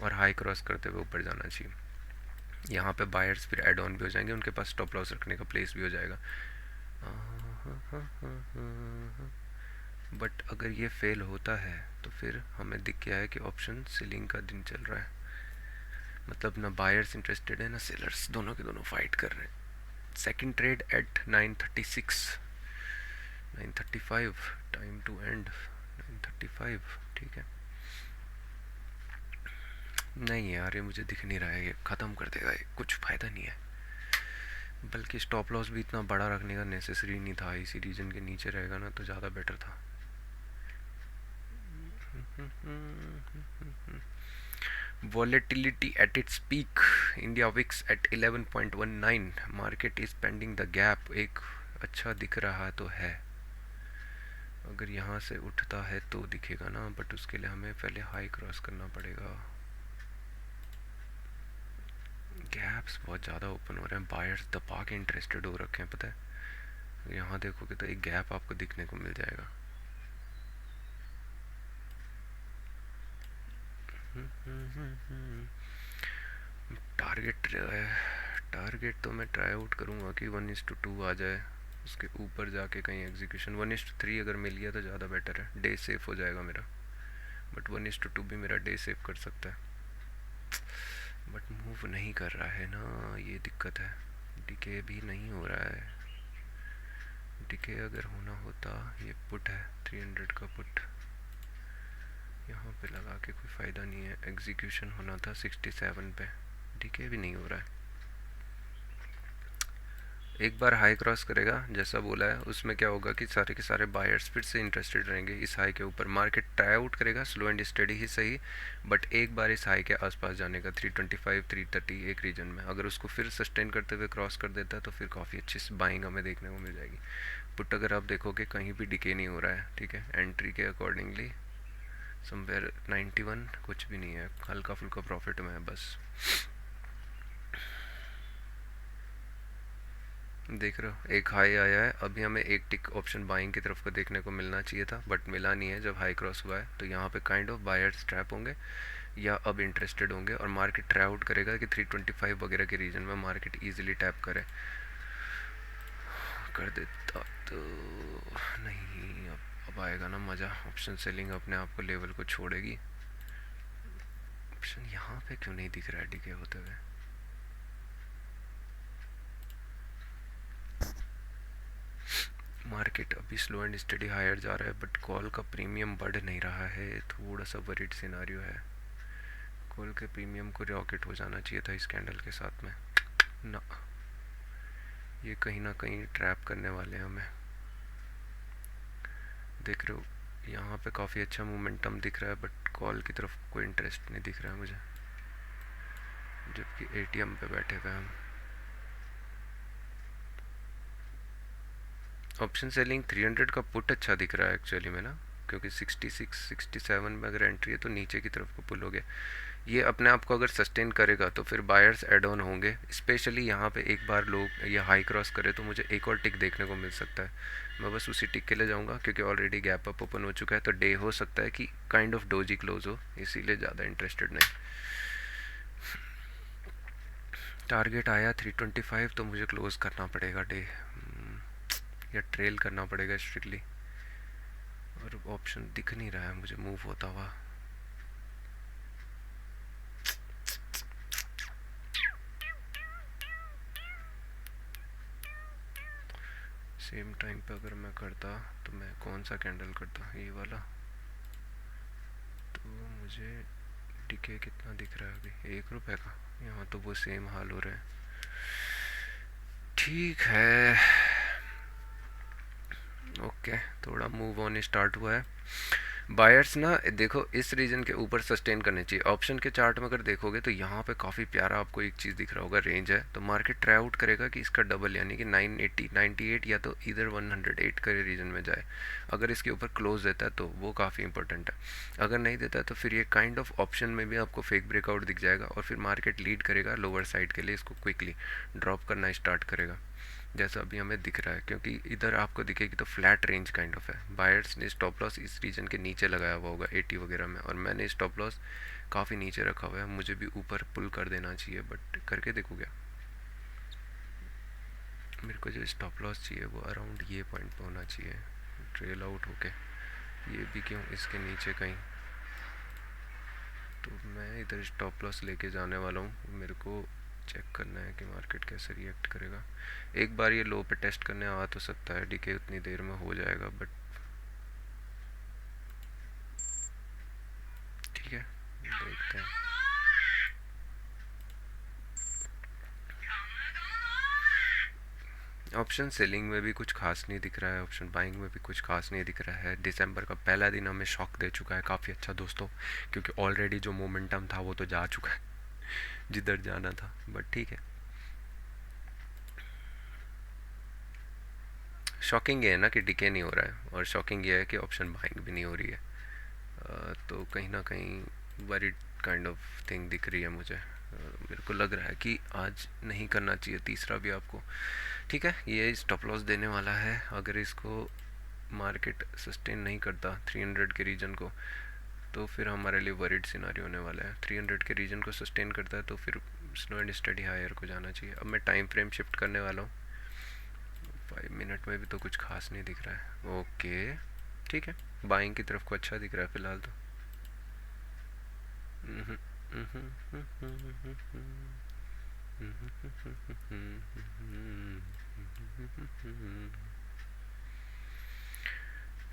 और हाई क्रॉस करते हुए ऊपर जाना चाहिए। यहाँ पे बायर्स फिर एड ऑन भी हो जाएंगे, उनके पास स्टॉप लॉस रखने का प्लेस भी हो जाएगा। बट अगर ये फेल होता है तो फिर हमें दिख गया है कि ऑप्शन सेलिंग का दिन चल रहा है, मतलब ना बायर्स इंटरेस्टेड है ना सेलर्स, दोनों के दोनों फाइट कर रहे हैं। Second trade at 9:36, 9:35 time to end, 9:35, ठीक है। नहीं यार ये मुझे दिख नहीं रहा है, ये ख़त्म कर देगा, ये कुछ फ़ायदा नहीं है। बल्कि स्टॉप लॉस भी इतना बड़ा रखने का नेसेसरी नहीं था, इसी रीजन के नीचे रहेगा ना तो ज़्यादा बेटर था। Volatility at its peak, India VIX at 11.19, market is pending the gap. एक अच्छा दिख रहा तो है, अगर यहाँ से उठता है तो दिखेगा ना, बट उसके लिए हमें पहले हाई क्रॉस करना पड़ेगा। गैप्स बहुत ज़्यादा ओपन हो रहे हैं, बायर्स दबा के इंटरेस्टेड हो रखे हैं, पता है। यहाँ देखोगे तो एक गैप आपको दिखने को मिल जाएगा। टारगेट टारगेट तो मैं ट्राई आउट करूँगा कि 1:2 आ जाए, उसके ऊपर जाके कहीं एग्जीक्यूशन 1:3 अगर मिल गया तो ज़्यादा बेटर है, डे सेफ हो जाएगा मेरा। बट 1:2 भी मेरा डे सेफ कर सकता है, बट मूव नहीं कर रहा है ना, ये दिक्कत है। डिके भी नहीं हो रहा है। डिके अगर होना होता, ये पुट है 300 का पुट, यहाँ पे लगा के कोई फ़ायदा नहीं है। एग्जीक्यूशन होना था 67 पे, डिके भी नहीं हो रहा है। एक बार हाई क्रॉस करेगा जैसा बोला है, उसमें क्या होगा कि सारे के सारे बायर्स फिर से इंटरेस्टेड रहेंगे इस हाई के ऊपर। मार्केट ट्राई आउट करेगा स्लो एंड स्टडी ही सही, बट एक बार इस हाई के आसपास जाने का 325 330 एक रीजन में, अगर उसको फिर सस्टेन करते हुए क्रॉस कर देता है तो फिर काफ़ी अच्छी बाइंग हमें देखने को मिल जाएगी। पुट अगर आप देखोगे कहीं भी डिके नहीं हो रहा है, ठीक है, एंट्री के अकॉर्डिंगली समवेयर 91 कुछ भी नहीं है, हल्का फुल्का प्रॉफिट में है बस। देख रहे हो एक हाई आया है, अभी हमें एक टिक ऑप्शन बाइंग की तरफ को देखने को मिलना चाहिए था बट मिला नहीं है। जब हाई क्रॉस हुआ है तो यहाँ पे काइंड ऑफ बायर्स ट्रैप होंगे या अब इंटरेस्टेड होंगे, और मार्केट ट्राई आउट करेगा कि 325 वगैरह के रीजन में मार्केट इजीली टैप करे। कर देता तो नहीं, अब आएगा ना मज़ा। ऑप्शन सेलिंग अपने आप को लेवल को छोड़ेगी। ऑप्शन यहाँ पे क्यों नहीं दिख रहा है डिके होते हुए? मार्केट अभी स्लो एंड स्टडी हायर जा रहा है बट कॉल का प्रीमियम बढ़ नहीं रहा है, थोड़ा सा वरीड सिनारियो है। कॉल के प्रीमियम को रॉकेट हो जाना चाहिए था इस कैंडल के साथ में ना, ये कहीं ना कहीं ट्रैप करने वाले हैं हमें। देख रहे हो यहाँ पे काफ़ी अच्छा मोमेंटम दिख रहा है बट कॉल की तरफ कोई इंटरेस्ट नहीं दिख रहा है मुझे, जबकि एटीएम पे बैठे हुए हम। ऑप्शन सेलिंग 300 का पुट अच्छा दिख रहा है एक्चुअली में ना, क्योंकि 66 67 में अगर एंट्री है तो नीचे की तरफ को पुल हो गया। ये अपने आप को अगर सस्टेन करेगा तो फिर बायर्स एड ऑन होंगे, स्पेशली यहाँ पे एक बार लोग ये हाई क्रॉस करे तो मुझे एक और टिक देखने को मिल सकता है। मैं बस उसी टिक के लिए जाऊँगा क्योंकि ऑलरेडी गैप अप ओपन हो चुका है, तो डे हो सकता है कि काइंड ऑफ डोजी क्लोज हो, इसीलिए ज़्यादा इंटरेस्टेड नहीं। टारगेट आया 325 तो मुझे क्लोज करना पड़ेगा डे, या ट्रेल करना पड़ेगा स्ट्रिक्टली। और ऑप्शन दिख नहीं रहा है मुझे मूव होता हुआ। सेम टाइम पे अगर मैं करता तो मैं कौन सा कैंडल करता, ये वाला, तो मुझे डिके कितना दिख रहा है अभी, 1 रुपये का। यहाँ तो वो सेम हाल हो रहा है। ठीक है, ओके, थोड़ा मूव ऑन स्टार्ट हुआ है। बायर्स ना देखो इस रीजन के ऊपर सस्टेन करने चाहिए। ऑप्शन के चार्ट में अगर देखोगे तो यहाँ पे काफ़ी प्यारा आपको एक चीज़ दिख रहा होगा, रेंज है, तो मार्केट ट्राई आउट करेगा कि इसका डबल यानी कि 980 98 या तो इधर 108 के रीजन में जाए। अगर इसके ऊपर क्लोज देता है तो वो काफ़ी इंपॉर्टेंट है, अगर नहीं देता है तो फिर ये काइंड ऑफ ऑप्शन में भी आपको फेक ब्रेकआउट दिख जाएगा और फिर मार्केट लीड करेगा लोअर साइड के लिए, इसको क्विकली ड्रॉप करना स्टार्ट करेगा जैसा अभी हमें दिख रहा है, क्योंकि इधर आपको दिखेगी तो फ्लैट रेंज काइंड ऑफ है। बायर्स ने स्टॉप लॉस इस रीजन के नीचे लगाया हुआ होगा 80 वगैरह में, और मैंने स्टॉप लॉस काफ़ी नीचे रखा हुआ है। मुझे भी ऊपर पुल कर देना चाहिए बट करके देखो क्या। मेरे को जो स्टॉप लॉस चाहिए वो अराउंड ये पॉइंट पे होना चाहिए, ट्रेल आउट होके। ये भी क्यों इसके नीचे कहीं, तो मैं इधर स्टॉप लॉस लेके जाने वाला हूँ। मेरे को चेक करना है कि मार्केट कैसे रिएक्ट करेगा। एक बार ये लो पे टेस्ट करने आ तो सकता है, डीके उतनी देर में हो जाएगा बट ठीक है, देखते हैं। ऑप्शन सेलिंग में भी कुछ खास नहीं दिख रहा है, ऑप्शन बाइंग में भी कुछ खास नहीं दिख रहा है। दिसंबर का पहला दिन हमें शॉक दे चुका है काफ़ी अच्छा दोस्तों, क्योंकि ऑलरेडी जो मोमेंटम था वो तो जा चुका है जिधर जाना था, बट ठीक है। शॉकिंग ये है ना कि डिके नहीं हो रहा है, और शॉकिंग ये है कि ऑप्शन बाइंग भी नहीं हो रही है। तो कहीं ना कहीं वरीड काइंड ऑफ थिंग दिख रही है मुझे। मेरे को लग रहा है कि आज नहीं करना चाहिए तीसरा भी आपको। ठीक है, ये स्टॉप लॉस देने वाला है। अगर इसको मार्केट सस्टेन नहीं करता 300 के रीजन को तो फिर हमारे लिए वरीड सिनारियो होने वाला है। 300 के रीजन को सस्टेन करता है तो फिर स्लो एंड स्टडी हायर को जाना चाहिए। अब मैं टाइम फ्रेम शिफ्ट करने वाला हूँ, 5 मिनट में भी तो कुछ खास नहीं दिख रहा है। ओके ठीक है, बाइंग की तरफ को अच्छा दिख रहा है फिलहाल तो।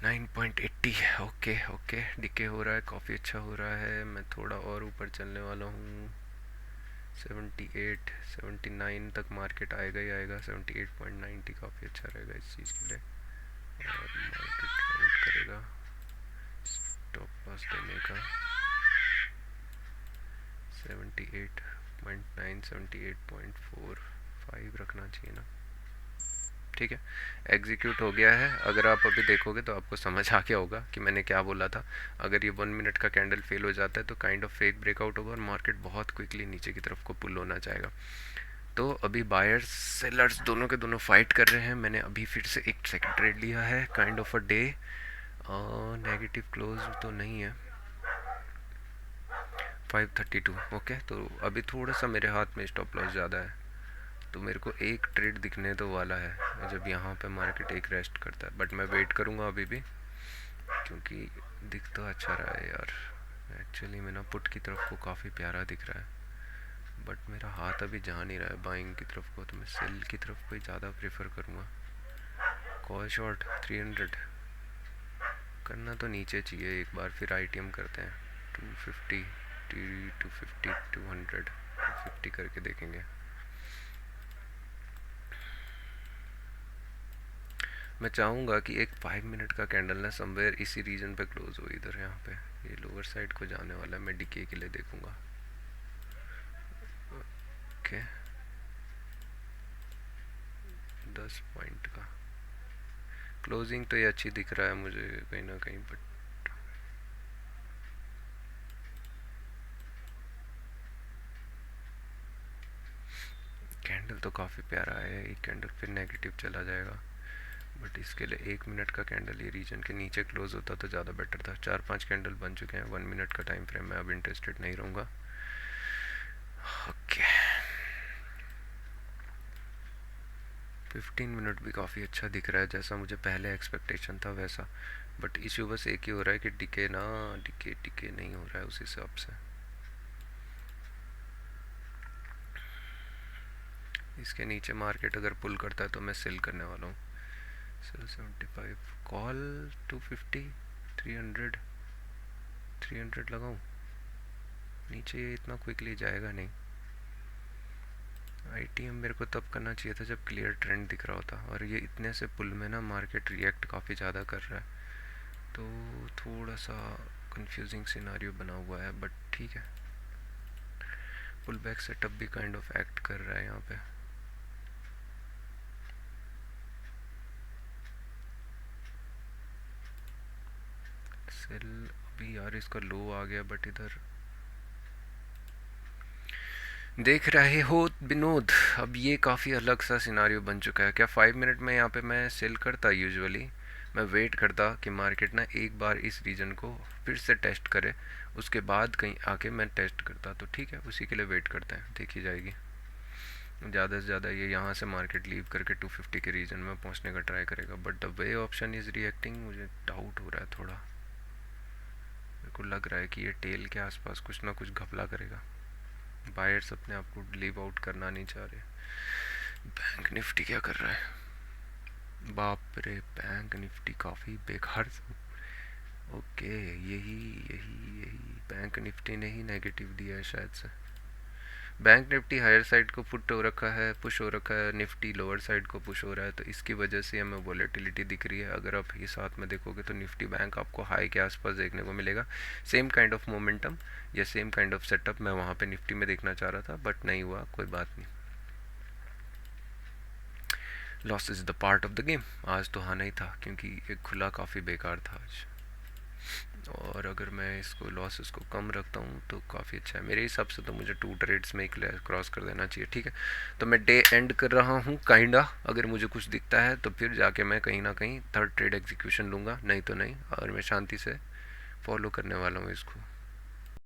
9.80, ओके ओके, डिके हो रहा है, काफ़ी अच्छा हो रहा है। मैं थोड़ा और ऊपर चलने वाला हूँ। 78 79 तक मार्केट आएगा ही आएगा। 78.90 काफ़ी अच्छा रहेगा इस चीज़ के लिए, और मार्केट आउट करेगा स्टॉप लॉस देने का। 78.9 78.45 रखना चाहिए ना। ठीक है, एग्जीक्यूट हो गया है। अगर आप अभी देखोगे तो आपको समझ आ गया होगा कि मैंने क्या बोला था। अगर ये 1 मिनट का कैंडल फेल हो जाता है तो काइंड ऑफ फेक ब्रेकआउट होगा और मार्केट बहुत क्विकली नीचे की तरफ को पुल होना चाहेगा। तो अभी बायर्स सेलर्स दोनों के दोनों फाइट कर रहे हैं। मैंने अभी फिर से एक सेकंड ट्रेड लिया है, kind of a day negative close तो नहीं है। 532 ओके। तो अभी थोड़ा सा मेरे हाथ में स्टॉप लॉस ज़्यादा है, तो मेरे को एक ट्रेड दिखने तो वाला है जब यहाँ पे मार्केट एक रेस्ट करता है, बट मैं वेट करूँगा अभी भी, क्योंकि दिख तो अच्छा रहा है यार। एक्चुअली में ना पुट की तरफ को काफ़ी प्यारा दिख रहा है, बट मेरा हाथ अभी जा नहीं रहा है बाइंग की तरफ को, तो मैं सेल की तरफ को ही ज़्यादा प्रेफर करूँगा। कॉल शॉर्ट 300 करना तो नीचे चाहिए एक बार, फिर आईटीएम करते हैं 250 250 200 250 करके देखेंगे। मैं चाहूँगा कि एक 5 मिनट का कैंडल ना समवेयर इसी रीजन पे क्लोज हो, इधर यहाँ पे ये लोअर साइड को जाने वाला है। मैं डीके के लिए देखूँगा। ओके 10 पॉइंट का क्लोजिंग तो ये अच्छी दिख रहा है मुझे कहीं ना कहीं, बट कैंडल तो काफ़ी प्यारा है। एक कैंडल फिर नेगेटिव चला जाएगा, बट इसके लिए 1 मिनट का कैंडल ये रीजन के नीचे क्लोज होता तो ज़्यादा बेटर था। 4-5 कैंडल बन चुके हैं 1 मिनट का टाइम फ्रेम में, अब इंटरेस्टेड नहीं रहूँगा। ओके 15 मिनट भी काफ़ी अच्छा दिख रहा है, जैसा मुझे पहले एक्सपेक्टेशन था वैसा, बट इशू बस एक ही हो रहा है कि डिके ना डिके नहीं हो रहा है उस हिसाब से। इसके नीचे मार्केट अगर पुल करता है तो मैं सेल करने वाला हूँ। सेल 75 कॉल 250 300 300 लगाऊँ। नीचे ये इतना क्विकली जाएगा नहीं। आईटीएम मेरे को तब करना चाहिए था जब क्लियर ट्रेंड दिख रहा होता, और ये इतने से पुल में ना मार्केट रिएक्ट काफ़ी ज़्यादा कर रहा है, तो थोड़ा सा कंफ्यूजिंग सिनारियो बना हुआ है, बट ठीक है। पुल बैक सेटअप भी काइंड ऑफ एक्ट कर रहा है यहाँ पे। सेल अभी यार इसका लो आ गया, बट इधर देख रहे हो विनोद, अब ये काफ़ी अलग सा सिनारियो बन चुका है। क्या 5 मिनट में यहाँ पे मैं सेल करता? यूजुअली मैं वेट करता कि मार्केट ना एक बार इस रीजन को फिर से टेस्ट करे, उसके बाद कहीं आके मैं टेस्ट करता, तो ठीक है उसी के लिए वेट करते हैं, देखी जाएगी। ज़्यादा से ज़्यादा ये यहाँ से मार्केट लीव करके 250 के रीजन में पहुँचने का ट्राई करेगा, but the way option is reacting मुझे डाउट हो रहा है थोड़ा। मेरे को लग रहा है कि ये टेल के आसपास कुछ ना कुछ घपला करेगा। बायर्स अपने आप को लीव आउट करना नहीं चाह रहे। बैंक निफ्टी क्या कर रहा है? बाप रे, बैंक निफ्टी काफ़ी बेकार। ओके यही यही यही बैंक निफ्टी ने ही नेगेटिव दिया है शायद से। बैंक निफ्टी हायर साइड को पुट हो रखा है, पुश हो रखा है, निफ्टी लोअर साइड को पुश हो रहा है, तो इसकी वजह से हमें वॉलेटिलिटी दिख रही है। अगर आप ये साथ में देखोगे तो निफ्टी बैंक आपको हाई के आसपास देखने को मिलेगा। सेम काइंड ऑफ मोमेंटम या सेम काइंड ऑफ सेटअप मैं वहाँ पे निफ्टी में देखना चाह रहा था, बट नहीं हुआ, कोई बात नहीं। Loss is the part of the game. आज तो आना ही था क्योंकि एक खुला काफ़ी बेकार था आज, और अगर मैं इसको लॉसेस को कम रखता हूँ तो काफ़ी अच्छा है मेरे हिसाब से। तो मुझे 2 ट्रेड्स में क्रॉस कर देना चाहिए। ठीक है, तो मैं डे एंड कर रहा हूँ काइंडा। अगर मुझे कुछ दिखता है तो फिर जाके मैं कहीं ना कहीं 3rd ट्रेड एग्जीक्यूशन लूँगा, नहीं तो नहीं, और मैं शांति से फॉलो करने वाला हूँ इसको।